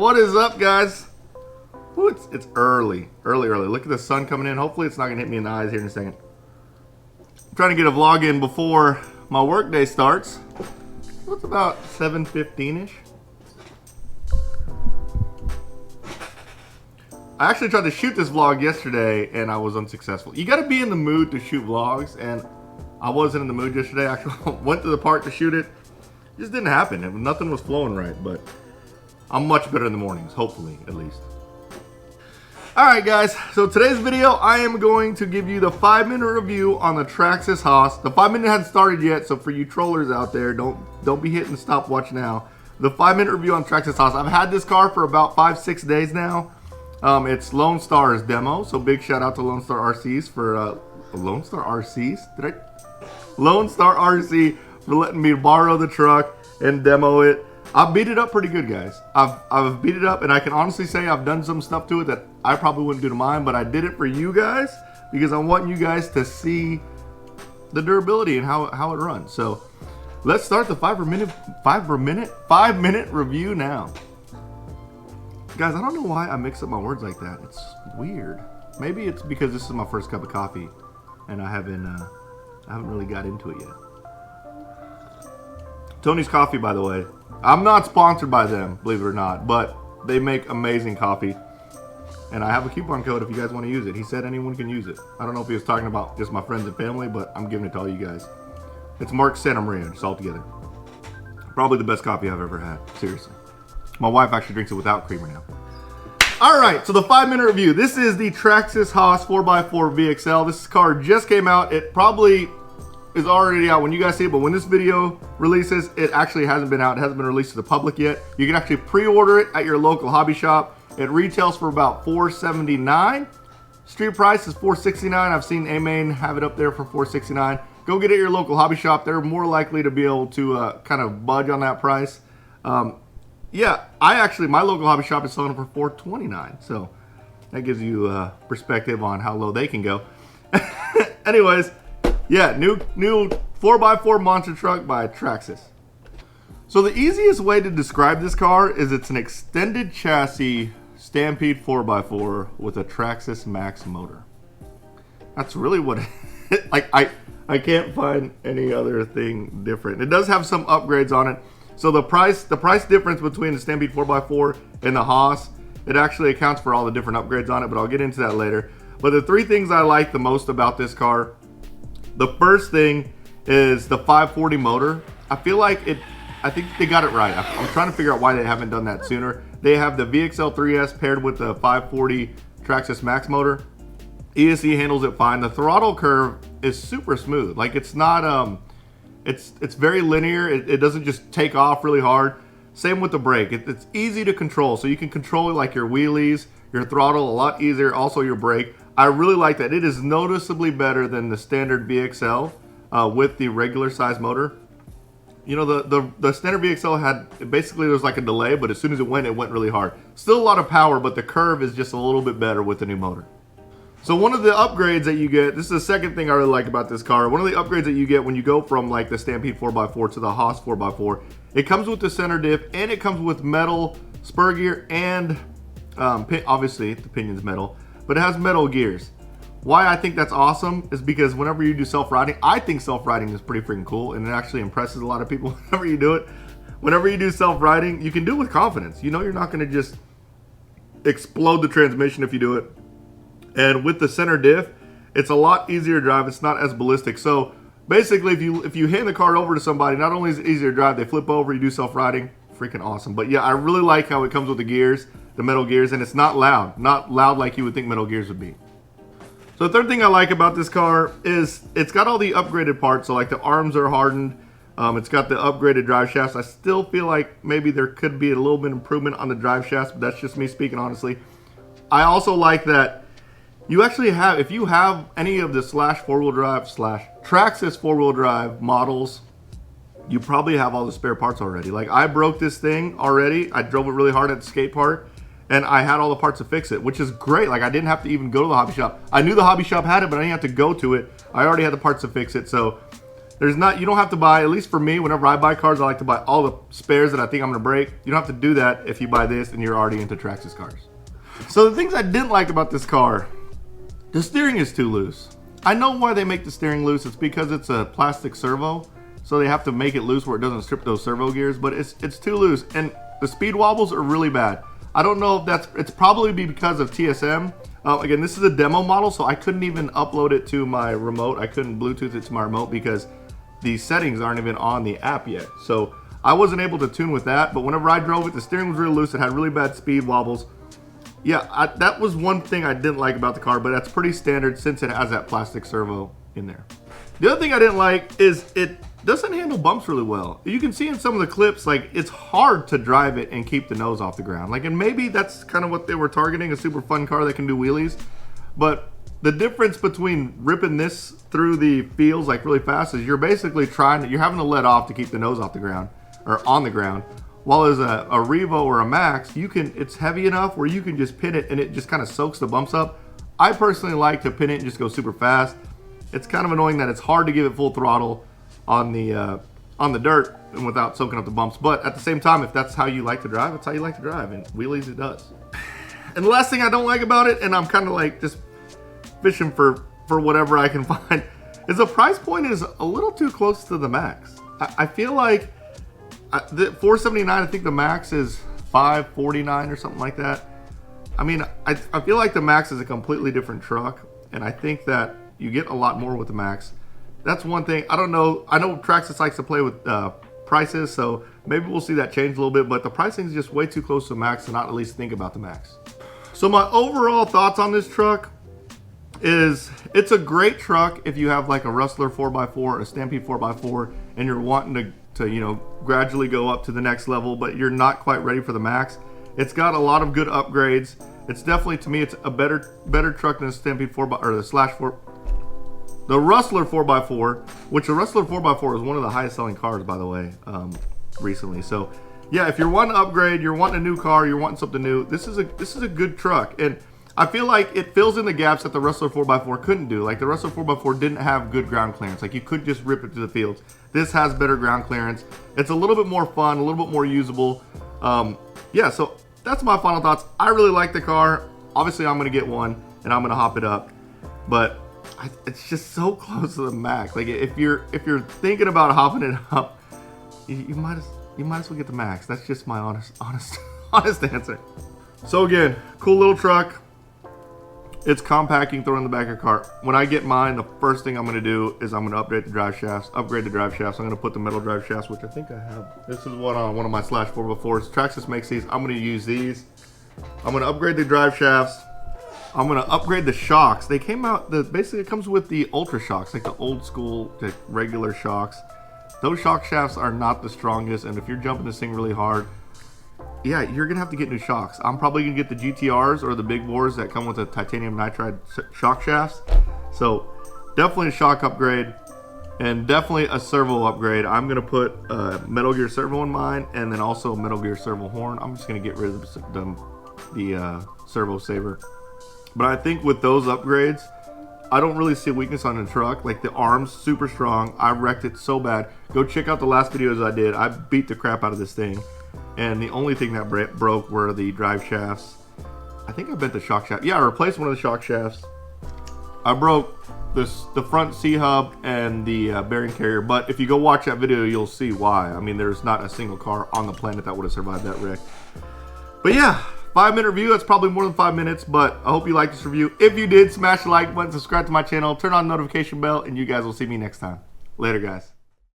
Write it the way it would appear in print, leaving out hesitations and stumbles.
What is up, guys? Ooh, it's early. Look at the sun coming in. Hopefully it's not gonna hit me in the eyes here in a second. I'm trying to get a vlog in before my work day starts. It's about 7:15-ish. I actually tried to shoot this vlog yesterday and I was unsuccessful. You gotta be in the mood to shoot vlogs, and I wasn't in the mood yesterday. I actually went to the park to shoot it. It just didn't happen. Nothing was flowing right, but I'm much better in the mornings, hopefully, at least. Alright guys, so today's video, I am going to give you the 5-minute review on the Traxxas Hoss. The 5-minute hasn't started yet, so for you trollers out there, don't be hitting stopwatch now. The 5-minute review on Traxxas Hoss. I've had this car for about 5-6 days now. It's Lone Star's demo, so big shout out to Lone Star RCs for Lone Star RCs? Lone Star RC for letting me borrow the truck and demo it. I've beat it up pretty good, guys. I've beat it up, and I can honestly say I've done some stuff to it that I probably wouldn't do to mine, but I did it for you guys because I want you guys to see the durability and how it runs. So let's start the 5-minute review now. Guys, I don't know why I mix up my words like that. It's weird. Maybe it's because this is my first cup of coffee, and I haven't really got into it yet. Tony's Coffee, by the way. I'm not sponsored by them, believe it or not, but they make amazing coffee. And I have a coupon code if you guys want to use it. He said anyone can use it. I don't know if he was talking about just my friends and family, but I'm giving it to all you guys. It's Mark Santa Maria, just all together. Probably the best coffee I've ever had, seriously. My wife actually drinks it without creamer now. Alright, so the 5-minute review. This is the Traxxas Hoss 4x4 VXL. This car just came out. It probably is already out when you guys see it, but when this video releases, it actually hasn't been out. It hasn't been released to the public yet. You can actually pre-order it at your local hobby shop. It retails for about $479. Street price is $469. I've seen A-Main have it up there for $469. Go get it at your local hobby shop. They're more likely to be able to kind of budge on that price. Yeah, my local hobby shop is selling it for $429. So that gives you a perspective on how low they can go. Anyways, yeah, new 4x4 monster truck by Traxxas. So the easiest way to describe this car is it's an extended chassis Stampede 4x4 with a Traxxas Max motor. That's really what it, like I can't find any other thing different. It does have some upgrades on it. So the price difference between the Stampede 4x4 and the Hoss, it actually accounts for all the different upgrades on it, but I'll get into that later. But the 3 things I like the most about this car, the first thing is the 540 motor. I think they got it right. I'm trying to figure out why they haven't done that sooner. They have the VXL 3S paired with the 540 Traxxas Max motor. ESC handles it fine. The throttle curve is super smooth. Like, it's not, it's very linear. It doesn't just take off really hard. Same with the brake. It's easy to control. So you can control it like your wheelies, your throttle a lot easier, also your brake. I really like that. It is noticeably better than the standard VXL with the regular size motor. You know, the standard VXL had, basically there was like a delay, but as soon as it went really hard. Still a lot of power, but the curve is just a little bit better with the new motor. So one of the upgrades that you get, this is the second thing I really like about this car. One of the upgrades that you get when you go from like the Stampede 4x4 to the Hoss 4x4, it comes with the center diff and it comes with metal spur gear and obviously the pinion's metal, but it has metal gears. Why I think that's awesome is because whenever you do self-riding, I think self-riding is pretty freaking cool, and it actually impresses a lot of people whenever you do it. Whenever you do self-riding, you can do it with confidence. You know you're not going to just explode the transmission if you do it. And with the center diff, it's a lot easier to drive. It's not as ballistic. So basically, if you hand the car over to somebody, not only is it easier to drive, they flip over, you do self-riding, freaking awesome. But yeah, I really like how it comes with the gears, the metal gears, and it's not loud like you would think metal gears would be. So the third thing I like about this car is it's got all the upgraded parts. So like the arms are hardened. It's got the upgraded drive shafts. I still feel like maybe there could be a little bit of improvement on the drive shafts, but that's just me speaking honestly. I also like that you actually have, if you have any of the /4-wheel drive Traxxas 4-wheel drive models, you probably have all the spare parts already. Like I broke this thing already. I drove it really hard at the skate park, and I had all the parts to fix it, which is great. Like I didn't have to even go to the hobby shop. I knew the hobby shop had it, but I didn't have to go to it. I already had the parts to fix it. So There's not, you don't have to buy, at least for me, whenever I buy cars, I like to buy all the spares that I think I'm gonna break. You don't have to do that if you buy this and you're already into Traxxas cars. So the things I didn't like about this car, the steering is too loose. I know why they make the steering loose. It's because it's a plastic servo, so they have to make it loose where it doesn't strip those servo gears, but it's too loose. And the speed wobbles are really bad. I don't know if it's probably because of TSM. Again, this is a demo model, so I couldn't even upload it to my remote. I couldn't Bluetooth it to my remote because the settings aren't even on the app yet. So I wasn't able to tune with that, but whenever I drove it, the steering was really loose. It had really bad speed wobbles. Yeah, that was one thing I didn't like about the car, but that's pretty standard since it has that plastic servo in there. The other thing I didn't like is it doesn't handle bumps really well. You can see in some of the clips, like, it's hard to drive it and keep the nose off the ground. Like, and maybe that's kind of what they were targeting, a super fun car that can do wheelies. But the difference between ripping this through the fields like really fast is you're basically you're having to let off to keep the nose off the ground or on the ground. While as a Revo or a Max, it's heavy enough where you can just pin it and it just kind of soaks the bumps up. I personally like to pin it and just go super fast. It's kind of annoying that it's hard to give it full throttle on the dirt and without soaking up the bumps. But at the same time, if that's how you like to drive, it's how you like to drive, and wheelies it does. And the last thing I don't like about it, and I'm kind of like just fishing for whatever I can find, is the price point is a little too close to the Max. I feel like the $479, I think the Max is $549 or something like that. I mean, I feel like the Max is a completely different truck, and I think that you get a lot more with the Max. That's one thing. I don't know. I know Traxxas likes to play with prices, so maybe we'll see that change a little bit, but the pricing is just way too close to the Max to not at least think about the Max. So my overall thoughts on this truck is it's a great truck if you have like a Rustler 4x4, a Stampede 4x4, and you're wanting to you know, gradually go up to the next level, but you're not quite ready for the Max. It's got a lot of good upgrades. It's definitely, to me, it's a better truck than the Stampede 4x, or the Rustler 4x4, which the Rustler 4x4 is one of the highest selling cars, by the way, recently. So yeah, if you're wanting to upgrade, you're wanting a new car, you're wanting something new, this is a good truck. And I feel like it fills in the gaps that the Rustler 4x4 couldn't do. Like the Rustler 4x4 didn't have good ground clearance. Like you could just rip it to the fields. This has better ground clearance. It's a little bit more fun, a little bit more usable. Yeah, so that's my final thoughts. I really like the car. Obviously, I'm gonna get one and I'm gonna hop it up, but it's just so close to the Max. Like if you're thinking about hopping it up, you might as well get the Max. That's just my honest answer. So again, cool little truck. It's compact, you can throw it in the back of your car. When I get mine, the first thing I'm going to do is I'm going to upgrade the drive shafts. I'm going to put the metal drive shafts, which I think I have. This is what on one of my /4x4s. Traxxas makes these. I'm going to use these. I'm going to upgrade the drive shafts. I'm going to upgrade the shocks. They came out, basically it comes with the Ultra shocks, like the old school, the regular shocks. Those shock shafts are not the strongest, and if you're jumping this thing really hard, yeah, you're gonna have to get new shocks. I'm probably gonna get the GTRs or the big bores that come with the titanium nitride shock shafts. So definitely a shock upgrade and definitely a servo upgrade. I'm gonna put a Metal Gear servo in mine and then also a Metal Gear servo horn. I'm just gonna get rid of the servo saver. But I think with those upgrades, I don't really see a weakness on the truck. Like the arms, super strong. I wrecked it so bad. Go check out the last videos I did. I beat the crap out of this thing. And the only thing that broke were the drive shafts. I think I bent the shock shaft. Yeah, I replaced one of the shock shafts. I broke the front C-hub and the bearing carrier. But if you go watch that video, you'll see why. I mean, there's not a single car on the planet that would have survived that wreck. But yeah, 5-minute review. That's probably more than 5 minutes. But I hope you liked this review. If you did, smash the like button, subscribe to my channel, turn on the notification bell, and you guys will see me next time. Later, guys.